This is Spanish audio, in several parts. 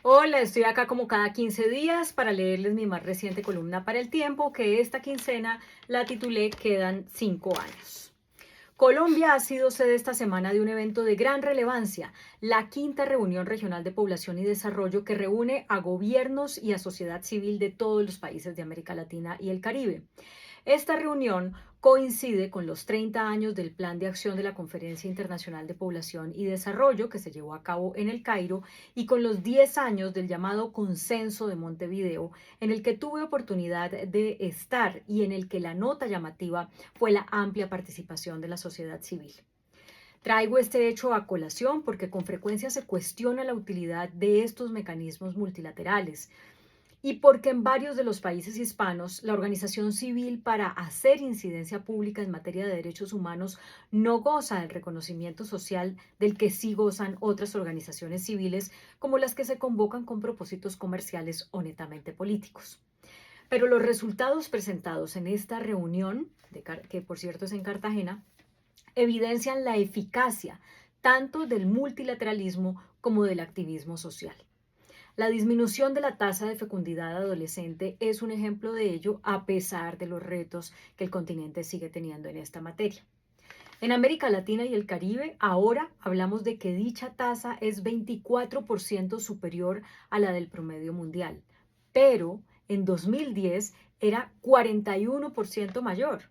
Hola, estoy acá como cada 15 días para leerles mi más reciente columna para El Tiempo, que esta quincena la titulé Quedan 5 años. Colombia ha sido sede esta semana de un evento de gran relevancia, la quinta reunión regional de población y desarrollo que reúne a gobiernos y a sociedad civil de todos los países de América Latina y el Caribe. Esta reunión coincide con los 30 años del Plan de Acción de la Conferencia Internacional de Población y Desarrollo que se llevó a cabo en El Cairo y con los 10 años del llamado Consenso de Montevideo, en el que tuve oportunidad de estar y en el que la nota llamativa fue la amplia participación de la sociedad civil. Traigo este hecho a colación porque con frecuencia se cuestiona la utilidad de estos mecanismos multilaterales y porque en varios de los países hispanos la organización civil para hacer incidencia pública en materia de derechos humanos no goza del reconocimiento social del que sí gozan otras organizaciones civiles como las que se convocan con propósitos comerciales o netamente políticos. Pero los resultados presentados en esta reunión, que por cierto es en Cartagena, evidencian la eficacia tanto del multilateralismo como del activismo social. La disminución de la tasa de fecundidad adolescente es un ejemplo de ello a pesar de los retos que el continente sigue teniendo en esta materia. En América Latina y el Caribe, ahora hablamos de que dicha tasa es 24% superior a la del promedio mundial, pero en 2010 era 41% mayor.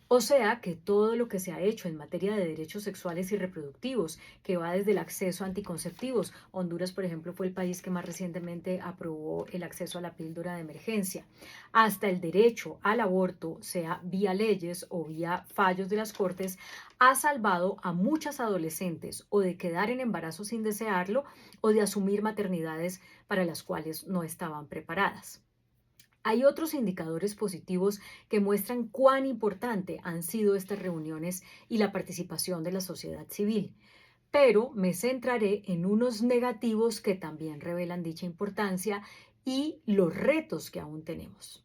O sea que todo lo que se ha hecho en materia de derechos sexuales y reproductivos, que va desde el acceso a anticonceptivos, Honduras, por ejemplo, fue el país que más recientemente aprobó el acceso a la píldora de emergencia, hasta el derecho al aborto, sea vía leyes o vía fallos de las cortes, ha salvado a muchas adolescentes o de quedar en embarazo sin desearlo o de asumir maternidades para las cuales no estaban preparadas. Hay otros indicadores positivos que muestran cuán importante han sido estas reuniones y la participación de la sociedad civil, pero me centraré en unos negativos que también revelan dicha importancia y los retos que aún tenemos.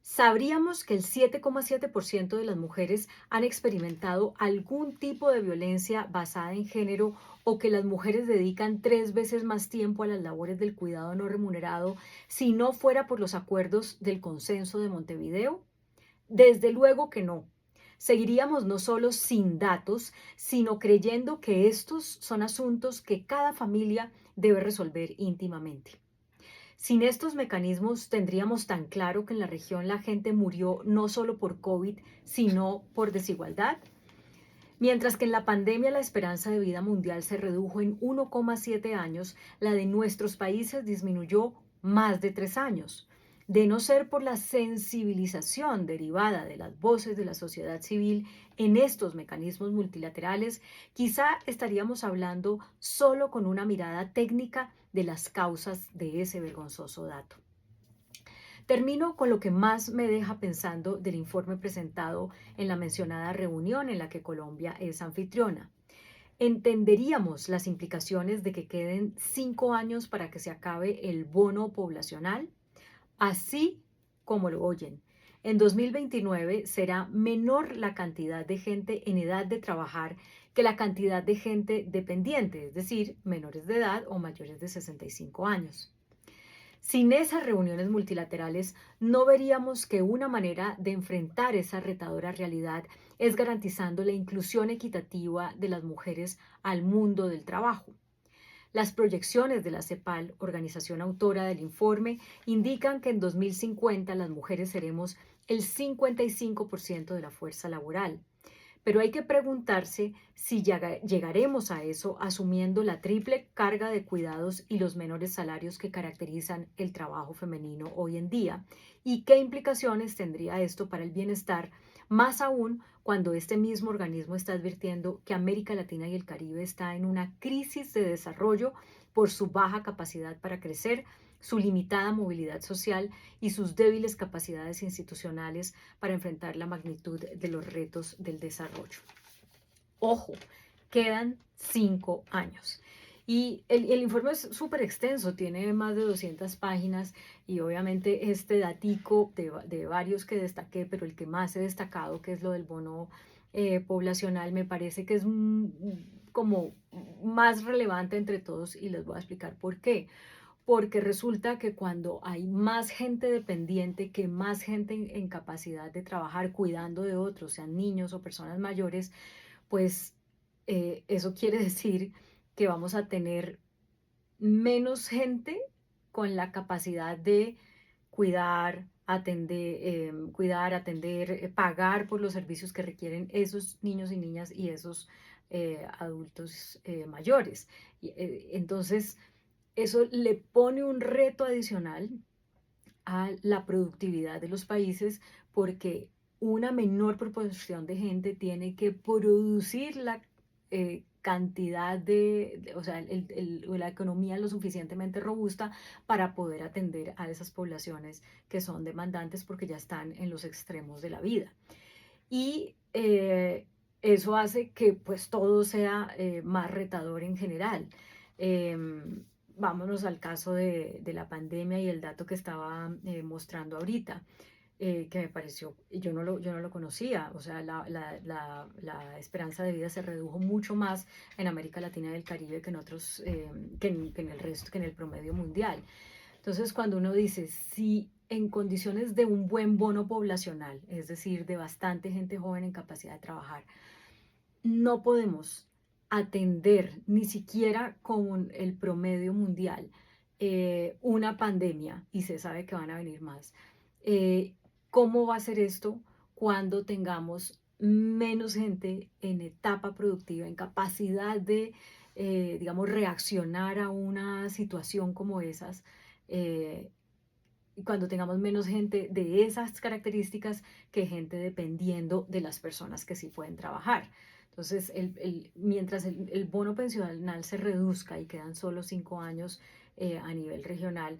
Sabríamos que el 7,7% de las mujeres han experimentado algún tipo de violencia basada en género o que las mujeres dedican 3 veces más tiempo a las labores del cuidado no remunerado si no fuera por los acuerdos del Consenso de Montevideo. Desde luego que no. Seguiríamos no solo sin datos, sino creyendo que estos son asuntos que cada familia debe resolver íntimamente. Sin estos mecanismos tendríamos tan claro que en la región la gente murió no solo por COVID, sino por desigualdad. Mientras que en la pandemia la esperanza de vida mundial se redujo en 1,7 años, la de nuestros países disminuyó más de 3 años. De no ser por la sensibilización derivada de las voces de la sociedad civil en estos mecanismos multilaterales, quizá estaríamos hablando solo con una mirada técnica de las causas de ese vergonzoso dato. Termino con lo que más me deja pensando del informe presentado en la mencionada reunión en la que Colombia es anfitriona. Entenderíamos las implicaciones de que queden 5 años para que se acabe el bono poblacional, así como lo oyen. En 2029 será menor la cantidad de gente en edad de trabajar que la cantidad de gente dependiente, es decir, menores de edad o mayores de 65 años. Sin esas reuniones multilaterales, no veríamos que una manera de enfrentar esa retadora realidad es garantizando la inclusión equitativa de las mujeres al mundo del trabajo. Las proyecciones de la CEPAL, organización autora del informe, indican que en 2050 las mujeres seremos el 55% de la fuerza laboral. Pero hay que preguntarse si llegaremos a eso asumiendo la triple carga de cuidados y los menores salarios que caracterizan el trabajo femenino hoy en día y qué implicaciones tendría esto para el bienestar, más aún cuando este mismo organismo está advirtiendo que América Latina y el Caribe está en una crisis de desarrollo por su baja capacidad para crecer, su limitada movilidad social y sus débiles capacidades institucionales para enfrentar la magnitud de los retos del desarrollo. Ojo, quedan 5 años. Y el informe es súper extenso, tiene más de 200 páginas y obviamente este datico de varios que destaqué, pero el que más he destacado, que es lo del bono poblacional, me parece que es como más relevante entre todos y les voy a explicar por qué. porque resulta que cuando hay más gente dependiente, que más gente en capacidad de trabajar cuidando de otros, sean niños o personas mayores, pues eso quiere decir que vamos a tener menos gente con la capacidad de cuidar, atender, pagar por los servicios que requieren esos niños y niñas y esos adultos mayores. Entonces, eso le pone un reto adicional a la productividad de los países porque una menor proporción de gente tiene que producir la cantidad o sea, la economía lo suficientemente robusta para poder atender a esas poblaciones que son demandantes porque ya están en los extremos de la vida. Y eso hace que pues todo sea más retador en general. Vámonos al caso de la pandemia y el dato que estaba mostrando ahorita, que me pareció, yo no lo conocía, o sea, la esperanza de vida se redujo mucho más en América Latina y el Caribe que en otros, que en el resto, que en el promedio mundial. Entonces, cuando uno dice, si en condiciones de un buen bono poblacional, es decir, de bastante gente joven en capacidad de trabajar, no podemos atender ni siquiera con el promedio mundial una pandemia, y se sabe que van a venir más, eh, ¿cómo va a ser esto cuando tengamos menos gente en etapa productiva, en capacidad de, digamos, reaccionar a una situación como esas? eh, y cuando tengamos menos gente de esas características que gente dependiendo de las personas que sí pueden trabajar. Entonces, mientras el bono pensional se reduzca y quedan solo 5 años a nivel regional,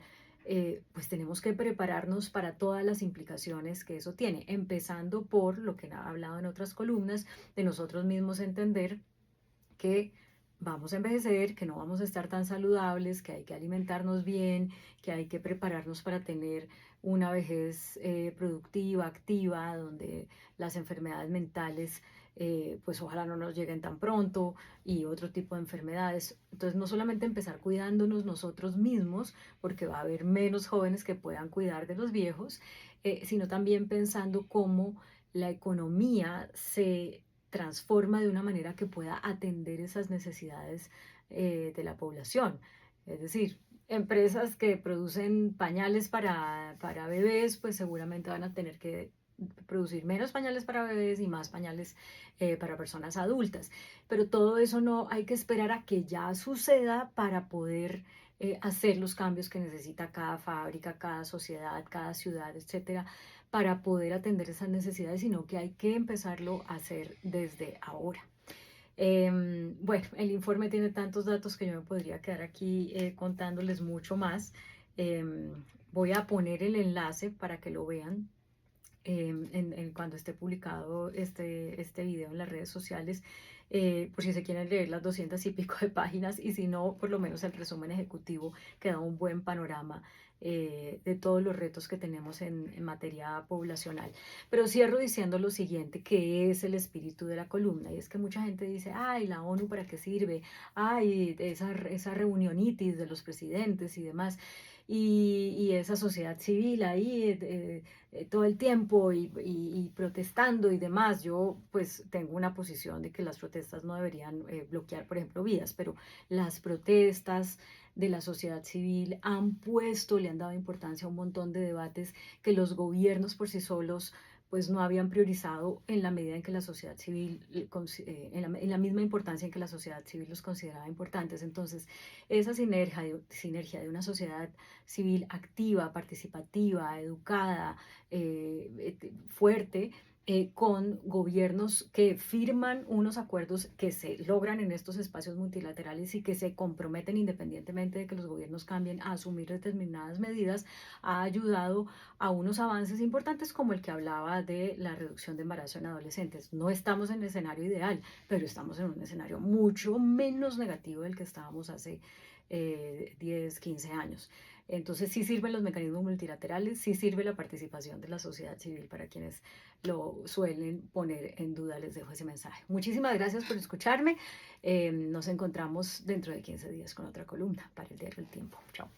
pues tenemos que prepararnos para todas las implicaciones que eso tiene, empezando por lo que he hablado en otras columnas, de nosotros mismos entender que vamos a envejecer, que no vamos a estar tan saludables, que hay que alimentarnos bien, que hay que prepararnos para tener una vejez productiva, activa, donde las enfermedades mentales, pues ojalá no nos lleguen tan pronto y otro tipo de enfermedades. Entonces, no solamente empezar cuidándonos nosotros mismos, porque va a haber menos jóvenes que puedan cuidar de los viejos, sino también pensando cómo la economía se transforma de una manera que pueda atender esas necesidades de la población. Es decir, empresas que producen pañales para bebés, pues seguramente van a tener que producir menos pañales para bebés y más pañales para personas adultas. Pero todo eso no hay que esperar a que ya suceda para poder hacer los cambios que necesita cada fábrica, cada sociedad, cada ciudad, etcétera, para poder atender esas necesidades, sino que hay que empezarlo a hacer desde ahora. Bueno, el informe tiene tantos datos que yo me podría quedar aquí contándoles mucho más. Voy a poner el enlace para que lo vean cuando esté publicado este video en las redes sociales, por si se quieren leer las 200 y pico de páginas, y si no, por lo menos el resumen ejecutivo que da un buen panorama de todos los retos que tenemos en materia poblacional. Pero cierro diciendo lo siguiente, que es el espíritu de la columna, y es que mucha gente dice, ay, la ONU para qué sirve, ay, esa reunionitis de los presidentes y demás, y esa sociedad civil ahí todo el tiempo y protestando y demás. Yo pues tengo una posición de que las protestas no deberían bloquear, por ejemplo, vidas, pero las protestas de la sociedad civil le han dado importancia a un montón de debates que los gobiernos por sí solos pues no habían priorizado en la medida en que la sociedad civil, en la misma importancia en que la sociedad civil los consideraba importantes. Entonces, esa sinergia de una sociedad civil activa, participativa, educada, fuerte, con gobiernos que firman unos acuerdos que se logran en estos espacios multilaterales y que se comprometen independientemente de que los gobiernos cambien a asumir determinadas medidas, ha ayudado a unos avances importantes como el que hablaba de la reducción de embarazo en adolescentes. No estamos en el escenario ideal, pero estamos en un escenario mucho menos negativo del que estábamos hace 10, 15 años. Entonces sí sirven los mecanismos multilaterales, sí sirve la participación de la sociedad civil para quienes lo suelen poner en duda. Les dejo ese mensaje. Muchísimas gracias por escucharme. Nos encontramos dentro de 15 días con otra columna para el diario El Tiempo. Chao.